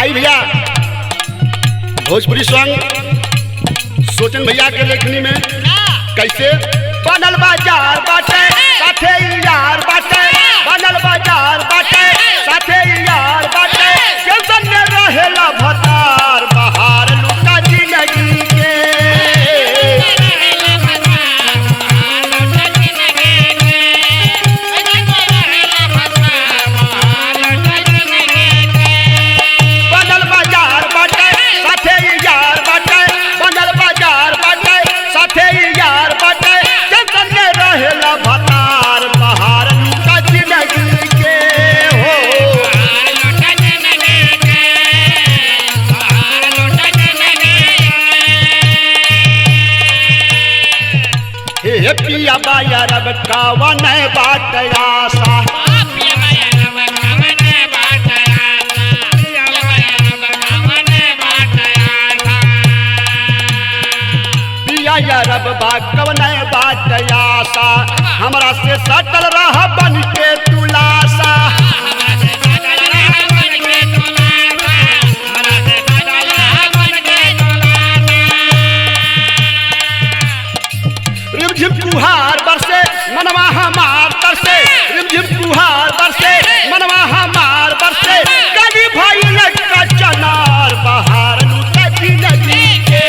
आई भैया भोजपुरी सॉन्ग सोचन भैया के लेखनी में कैसे बनल बाजार बाटे साथे यार बाटे बनल बाजार बाटे साथे यार बाटे कैसन में रहेला भतार बहार लुटा जिंदगी के बनल बाजार बाटे साथे यार बाटे बनल बाजार बाटे साथे यार बाटे कैसन में रहेला भतार बहार लुटा जिंदगी के हो हे पिया बाया रब कावन बाट आशा पिया रब बा कवन बाट आशा हमरा से सटल रह बन के तुलासा रिमझिम कुहार बरसे मनवा हमार तरसे रिमझिम कुहार बरसे मनवा हमार बरसे कभी भाई लटका चनार बहार लुटा जिंदगी के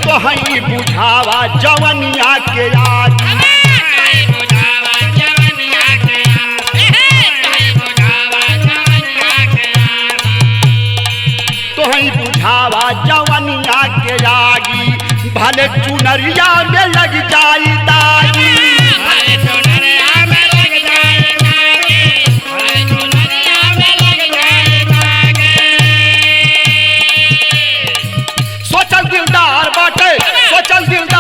तोहई बुझावा जवनिया के याद तोहई बुझावा जवनिया के यागी भले चुनरिया में लग जाई दागी सोचल दिलदार बाटे सोचल दिलदार